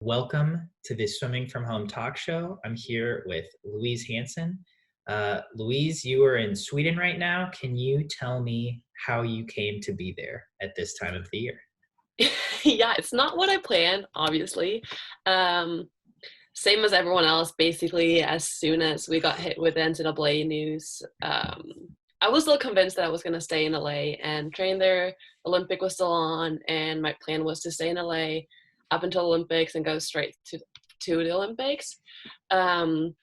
Welcome to the Swimming from Home talk show. I'm here with Louise Hansson. Louise, you are in Sweden right now. Can you tell me how you came to be there at this time of the year? Yeah, it's not what I planned, obviously. Um, Same as everyone else, basically, as soon as we got hit with the NCAA news, I was still convinced that I was going to stay in LA and train there. Olympic was still on, and my plan was to stay in LA up until Olympics and go straight to the Olympics. Um,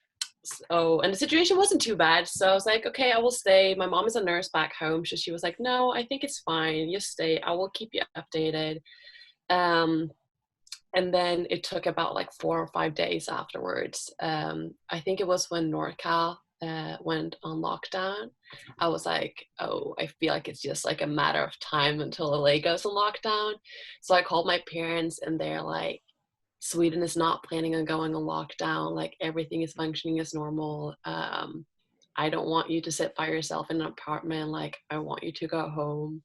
and the situation wasn't too bad. So I was like, okay, I will stay. My mom is a nurse back home. So she was like, no, I think it's fine. You stay. I will keep you updated. Um, and then it took about like 4 or 5 days afterwards. I think it was when NorCal went on lockdown. I was like, oh, I feel like it's just like a matter of time until LA goes on lockdown. So I called my parents and they're like, Sweden is not planning on going on lockdown. Like everything is functioning as normal. I don't want you to sit by yourself in an apartment. Like I want you to go home.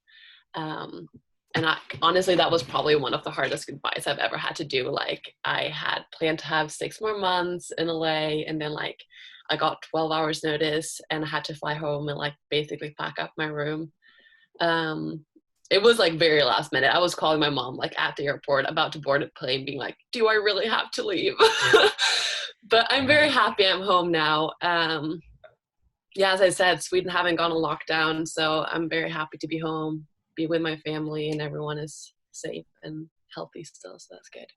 Um, and honestly, that was probably one of the hardest goodbyes I've ever had to do. Like I had planned to have 6 more months in LA, and then like I got 12 hours notice and I had to fly home and like basically pack up my room. Um, it was like very last minute. I was calling my mom like at the airport about to board a plane being like, do I really have to leave? But I'm very Yeah. happy I'm home now. Yeah, as I said, Sweden haven't gone on lockdown, so I'm very happy to be home, be with my family, and everyone is safe and healthy still, so that's good.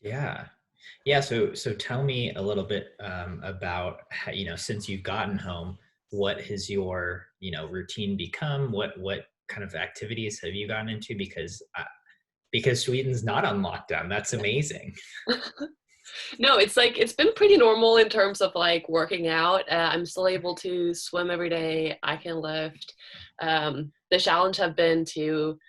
Yeah. Yeah. So tell me a little bit about how, since you've gotten home, what has your, routine become? What kind of activities have you gotten into? Because Sweden's not on lockdown. That's amazing. No, it's like it's been pretty normal in terms of like working out. I'm still able to swim every day. I can lift. The challenge have been to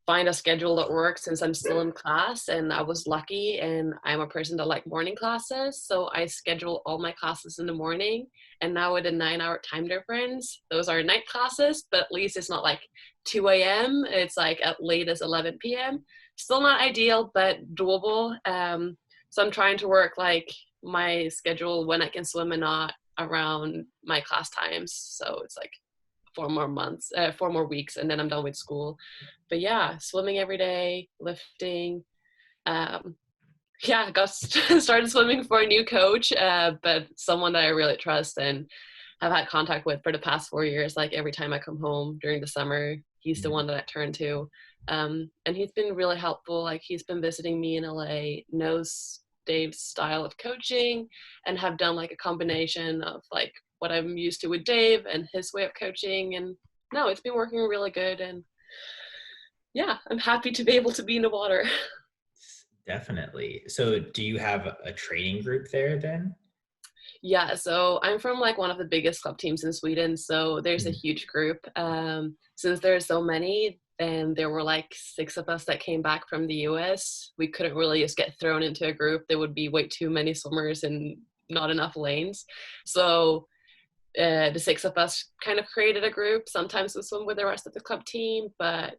find a schedule that works since I'm still in class, and I was lucky and I'm a person that like morning classes, so I schedule all my classes in the morning. And now with a 9 hour time difference, those are night classes, but at least it's not like 2 a.m. It's like at latest 11 p.m. Still not ideal, but doable. So I'm trying to work like my schedule when I can swim and not around my class times. So it's like 4 more months, 4 more weeks, and then I'm done with school. But yeah, swimming every day, lifting. Um, yeah, I got started swimming for a new coach, but someone that I really trust and have had contact with for the past 4 years. Like every time I come home during the summer, he's the one that I turn to. And he's been really helpful. Like he's been visiting me in LA, knows Dave's style of coaching, and have done like a combination of like what I'm used to with Dave and his way of coaching. And no, it's been working really good. And yeah, I'm happy to be able to be in the water. Definitely. So do you have a training group there then? Yeah, so I'm from like one of the biggest club teams in Sweden, so there's a Mhm. huge group. Since there's so many, and there were like 6 of us that came back from the US, we couldn't really just get thrown into a group. There would be way too many swimmers and not enough lanes. So the 6 of us kind of created a group. Sometimes we swim with the rest of the club team, but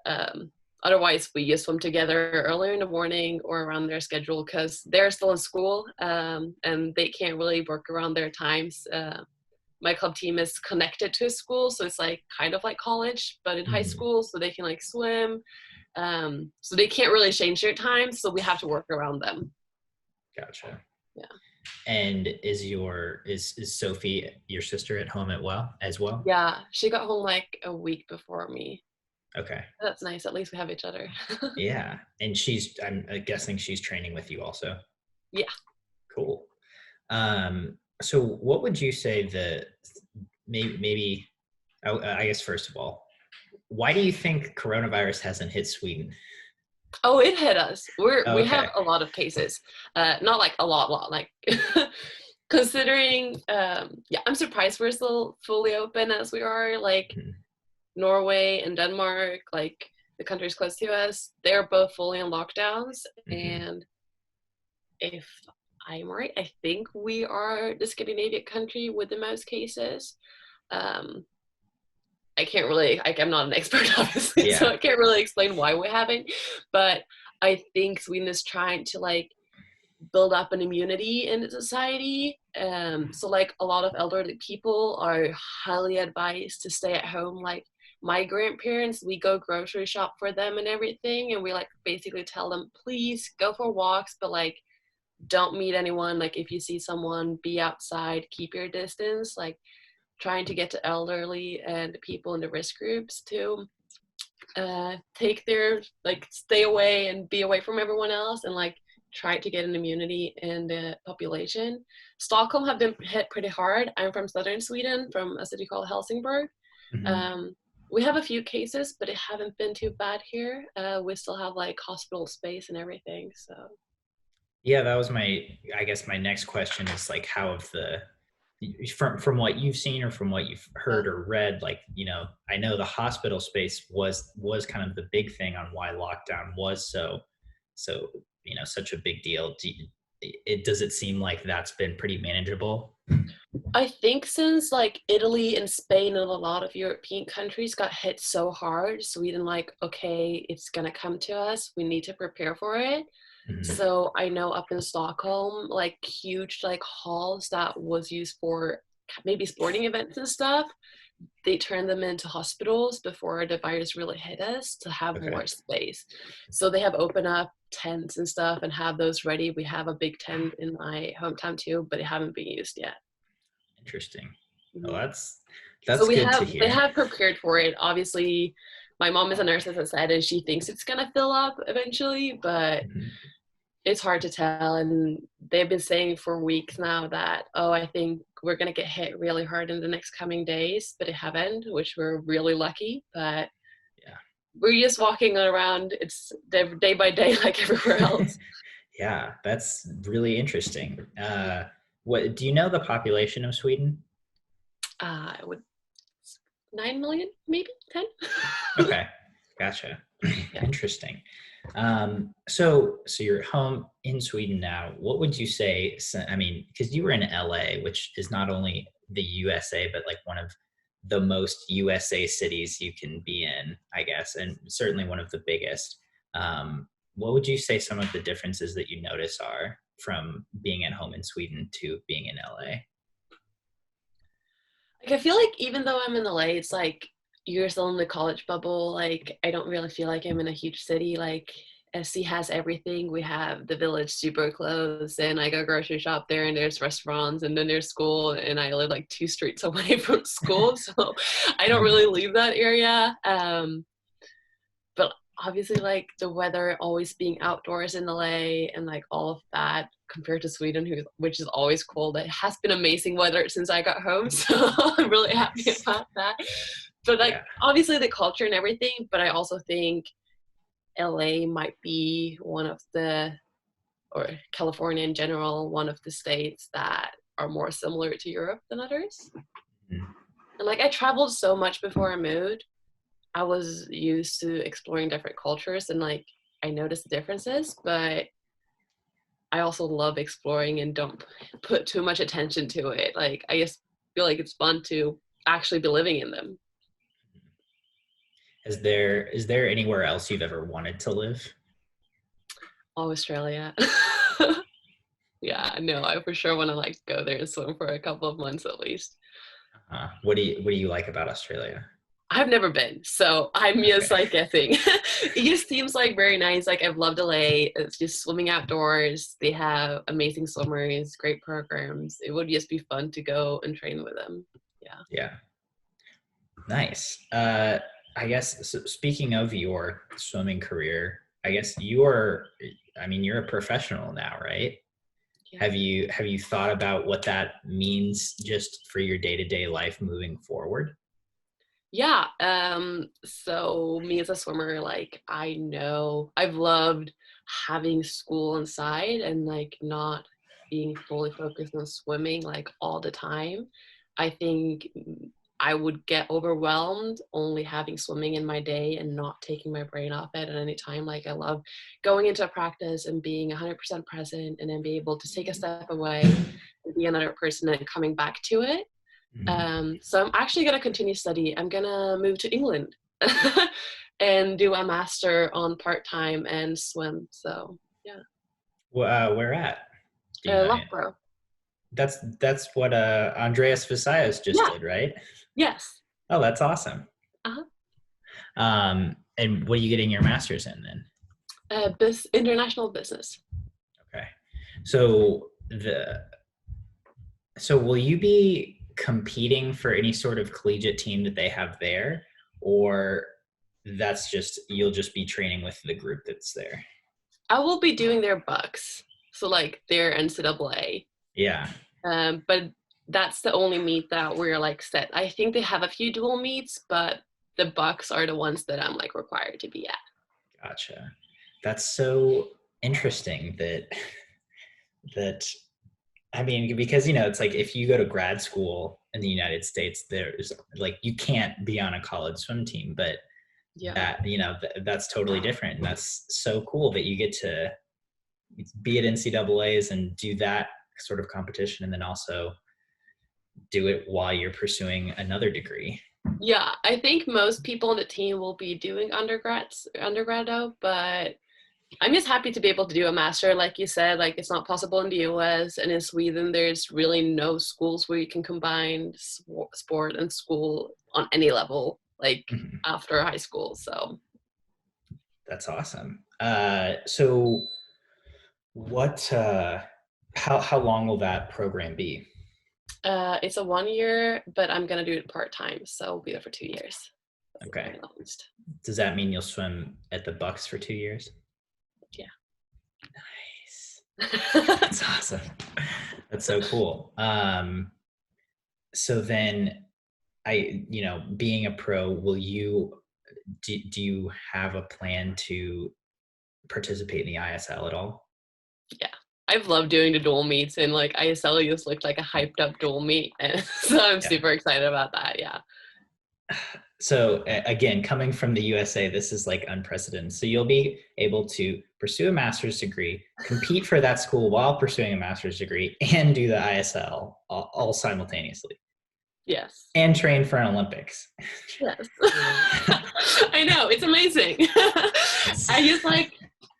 um, otherwise, we just swim together earlier in the morning or around their schedule because they're still in school, and they can't really work around their times. My club team is connected to a school, so it's like kind of like college, but in high Mhm. school, so they can like swim. So they can't really change their times, so we have to work around them. Gotcha. Yeah. And is Sophie your sister at home as well? Yeah, she got home like a week before me. Okay. That's nice. At least we have each other. Yeah. And I'm guessing she's training with you also. Yeah. Cool. So what would you say maybe I guess first of all, why do you think coronavirus hasn't hit Sweden? Oh, it hit us. We have Okay. a lot of cases. Not like a lot, like considering yeah, I'm surprised we're still fully open as we are. Like Mhm. Norway and Denmark, like the countries close to us, they're both fully in lockdowns. Mhm. And if I'm right, I think we are the Scandinavian country with the most cases. Um, I can't really, like, I'm not an expert, obviously, so Yeah. I can't really explain why we're having, but I think Sweden is trying to, like, build up an immunity in the society. So like a lot of elderly people are highly advised to stay at home. Like my grandparents, we go grocery shop for them and everything, and we like basically tell them, please go for walks, but like don't meet anyone. Like if you see someone, be outside, keep your distance. Like trying to get to elderly and people in the risk groups to take their, like stay away and be away from everyone else, and like try to get an immunity in the population. Stockholm have been hit pretty hard. I'm from southern Sweden, from a city called Helsingborg. Mhm. um, we have a few cases, but it haven't been too bad here. We still have like hospital space and everything, so. Yeah, that was I guess my next question is like, how have from what you've seen or from what you've Yeah. heard or read, like, I know the hospital space was kind of the big thing on why lockdown was so such a big deal. Does it seem like that's been pretty manageable? I think since like Italy and Spain and a lot of European countries got hit so hard, Sweden like, okay, it's gonna come to us. We need to prepare for it. Mhm. So I know up in Stockholm, like huge like halls that was used for maybe sporting events and stuff, they turned them into hospitals before the virus really hit us to have Okay, more space. So they have opened up tents and stuff and have those ready. We have a big tent in my hometown too, but it haven't been used yet. interesting. Well, Mhm. So that's good to they hear. have prepared for it. Obviously, my mom is a nurse, as I said, and she thinks it's gonna fill up eventually, but Mhm. it's hard to tell. And they've been saying for weeks now that, oh, I think we're gonna get hit really hard in the next coming days, but it haven't, which we're really lucky. But Yeah. we're just walking around. It's day by day like everywhere else. Yeah, that's really interesting. What do you know the population of Sweden? I would 9 million, maybe 10. Okay, gotcha. Yeah. Interesting. So you're home in Sweden now. What would you say? I mean, because you were in LA, which is not only the USA, but like one of the most USA cities you can be in, I guess, and certainly one of the biggest. What would you say some of the differences that you notice are from being at home in Sweden to being in LA? Like I feel like even though I'm in LA, it's like you're still in the college bubble. Like I don't really feel like I'm in a huge city. Like SC has everything. We have the village super close, and I go grocery shop there, and there's restaurants, and then there's school, and I live like 2 streets away from school, so I don't Mhm. really leave that area. But obviously, like the weather, always being outdoors in LA, and like all of that compared to Sweden, which is always cold. It has been amazing weather since I got home, so I'm really happy Nice. about that. But like Yeah. obviously the culture and everything, but I also think LA might be one of the, or California in general, one of the states that are more similar to Europe than others. Mhm. And like I traveled so much before I moved. I was used to exploring different cultures, and like I noticed the differences, but I also love exploring and don't put too much attention to it. Like I just feel like it's fun to actually be living in them. Is there anywhere else you've ever wanted to live? Oh, Australia. Yeah, no, I for sure want to like go there and swim for a couple of months at least. What do you like about Australia? I've never been, so I'm just Okay. like guessing. It just seems like very nice. Like I've loved LA. It's just swimming outdoors. They have amazing swimmers, great programs. It would just be fun to go and train with them. Yeah. Yeah. Nice. I guess so, speaking of your swimming career, I guess you're a professional now, right? Yeah. Have you thought about what that means just for your day-to-day life moving forward? Yeah. So me as a swimmer, like I know I've loved having school inside and like not being fully focused on swimming like all the time. I think I would get overwhelmed only having swimming in my day and not taking my brain off it at any time. Like I love going into a practice and being 100% present, and then be able to take a step away and be another person and coming back to it. Mhm. So I'm actually going to continue study. I'm going to move to England and do a master on part-time and swim. So yeah. Where at? Do you know any? Loughborough. That's what Andreas Visayas just Yeah. did, right? Yes. Oh, that's awesome. Uh-huh. And what are you getting your master's in then? International business. Okay. So will you be competing for any sort of collegiate team that they have there, or that's just you'll just be training with the group that's there? I will be doing their bucks, so like their NCAA. Yeah. But that's the only meet that we're like set. I think they have a few dual meets, but the bucks are the ones that I'm like required to be at. Gotcha. That's so interesting that I mean, because it's like if you go to grad school in the United States, there's like you can't be on a college swim team, but Yeah. that that's totally different, and that's so cool that you get to be at NCAA's and do that sort of competition, and then also do it while you're pursuing another degree. Yeah, I think most people on the team will be doing undergrado, but I'm just happy to be able to do a master. Like you said, like it's not possible in the US, and in Sweden, there's really no schools where you can combine sport and school on any level, like Mhm. after high school. So That's awesome. So what? How long will that program be? it's a 1 year, but I'm gonna do it part time, so I'll be there for 2 years. That's the Okay. very longest. Does that mean you'll swim at the Bucks for 2 years? Yeah. Nice. That's awesome. That's so cool. So then being a pro, do you have a plan to participate in the ISL at all? Yeah. I've loved doing the dual meets, and like ISL just looked like a hyped up dual meet, and so I'm Yeah. super excited about that. Yeah. So again, coming from the USA, this is like unprecedented. So you'll be able to pursue a master's degree, compete for that school while pursuing a master's degree, and do the ISL all simultaneously, Yes. and train for an Olympics. Yes. I know, it's amazing. I just like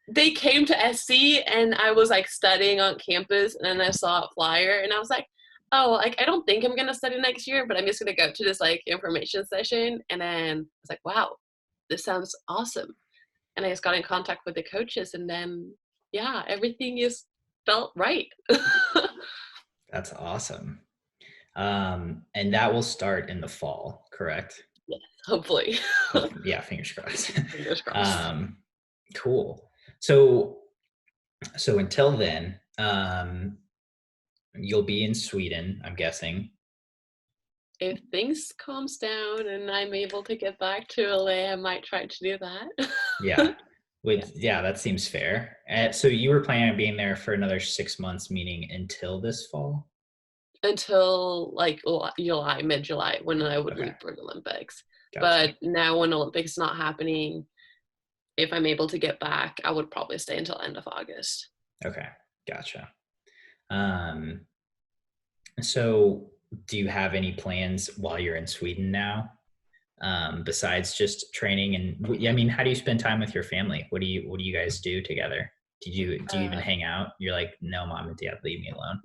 they came to SC, and I was like studying on campus, and then I saw a flyer, and I was like, oh, like I don't think I'm gonna study next year, but I'm just gonna go to this like information session. And then I was like, wow, this sounds awesome. And I just got in contact with the coaches, and then yeah, everything just felt right. That's awesome. And that will start in the fall, correct? Yes, hopefully. Yeah, fingers crossed. Fingers crossed. Cool. So until then, you'll be in Sweden, I'm guessing. If things calms down and I'm able to get back to LA, I might try to do that. Yeah. Yeah. Yeah, that seems fair. So you were planning on being there for another 6 months, meaning until this fall? Until like July, mid-July, when I would Okay, leave for the Olympics. gotcha. But now when Olympics is not happening, if I'm able to get back, I would probably stay until end of August. Okay, gotcha. Um, so do you have any plans while you're in Sweden now, besides just training? And I mean, how do you spend time with your family? What do you guys do together? Do you even Uh, hang out? You're like, no, mom and dad, leave me alone.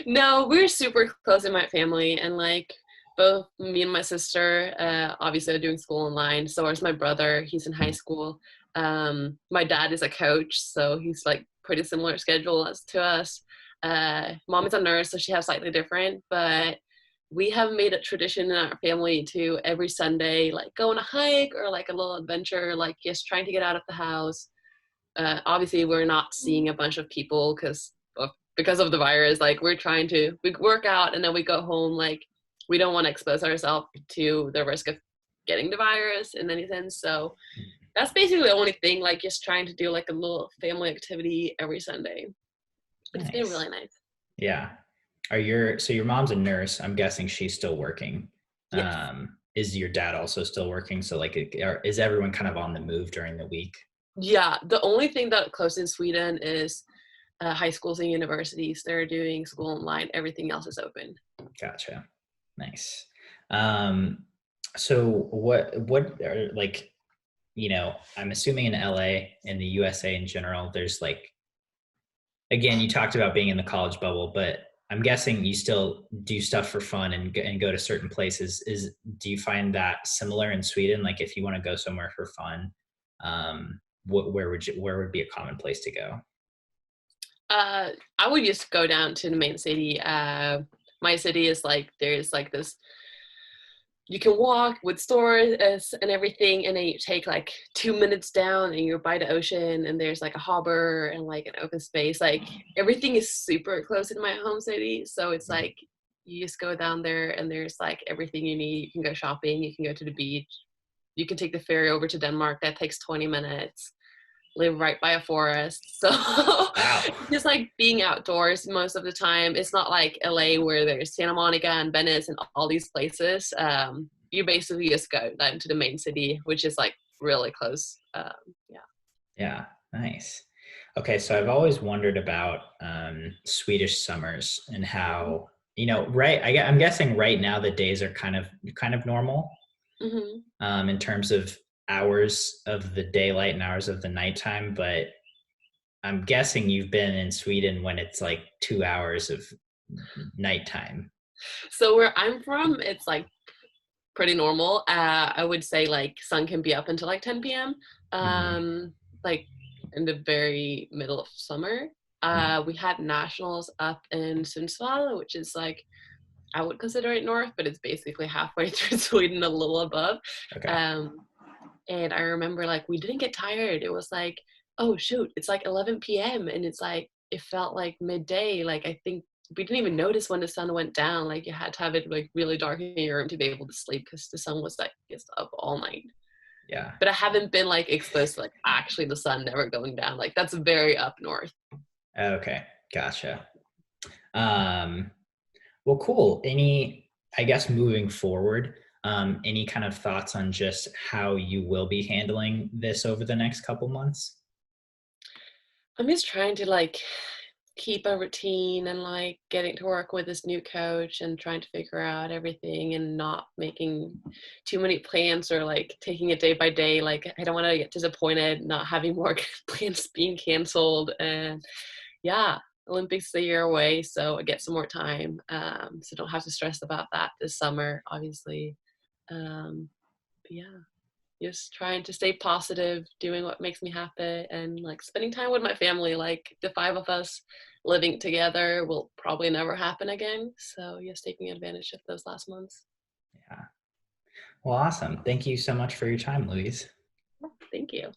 no, we're super close in my family, and like both me and my sister obviously are doing school online. So is my brother. He's in high school. My dad is a coach, so he's like pretty similar schedule as to us. Mom is a nurse, so she has slightly different, but we have made a tradition in our family to every Sunday like go on a hike or like a little adventure, like just trying to get out of the house. Obviously we're not seeing a bunch of people because of the virus. Like we work out and then we go home. Like we don't want to expose ourselves to the risk of getting the virus in any sense. So that's basically the only thing, like just trying to do like a little family activity every Sunday. But it's been Nice. really nice. Yeah. So your mom's a nurse. I'm guessing she's still working. Yes. Is your dad also still working? So like, is everyone kind of on the move during the week? Yeah. The only thing that closed in Sweden is high schools and universities. They're doing school online. Everything else is open. Gotcha. Nice. So what are like, I'm assuming in LA and the USA in general, there's like again, you talked about being in the college bubble, but I'm guessing you still do stuff for fun and go to certain places. Do you find that similar in Sweden? Like if you want to go somewhere for fun, where would be a common place to go? Uh, I would just go down to the main city. My city is like there's like this. You can walk with stores and everything, and then you take like 2 minutes down, and you're by the ocean, and there's like a harbor and like an open space. Like everything is super close in my home city, so it's like you just go down there, and there's like everything you need. You can go shopping, you can go to the beach, you can take the ferry over to Denmark. That takes 20 minutes. Live right by a forest. So Wow. just like being outdoors most of the time. It's not like LA where there's Santa Monica and Venice and all these places. You basically just go down to the main city, which is like really close. Yeah. Yeah, nice. Okay, so I've always wondered about Swedish summers and how, right? I'm guessing right now the days are kind of normal Mm-hmm. in terms of hours of the daylight and hours of the nighttime, but I'm guessing you've been in Sweden when it's like 2 hours of nighttime. So where I'm from, it's like pretty normal. I would say like sun can be up until like 10 p.m. Hmm. Like in the very middle of summer. Hmm. We had nationals up in SwimSwam, which is like I would consider it north, but it's basically halfway through Sweden, a little above. Okay. Um, and I remember like we didn't get tired. It was like, oh shoot, it's like 11 p.m. and it's like it felt like midday. Like I think we didn't even notice when the sun went down. Like you had to have it like really dark in your room to be able to sleep because the sun was like just up all night. Yeah. But I haven't been like exposed to like actually the sun never going down. Like that's very up north. Okay. Gotcha. Um, well, cool. I guess moving forward, any kind of thoughts on just how you will be handling this over the next couple months? I'm just trying to like keep a routine and like getting to work with this new coach and trying to figure out everything and not making too many plans or like taking it day by day. Like I don't want to get disappointed not having more plans being canceled. And yeah, Olympics a year away, so I get some more time. So don't have to stress about that this summer, obviously. But yeah, just trying to stay positive, doing what makes me happy, and like spending time with my family. Like the five of us living together will probably never happen again. So just taking advantage of those last months. Yeah. Well, awesome. Thank you so much for your time, Louise. Thank you.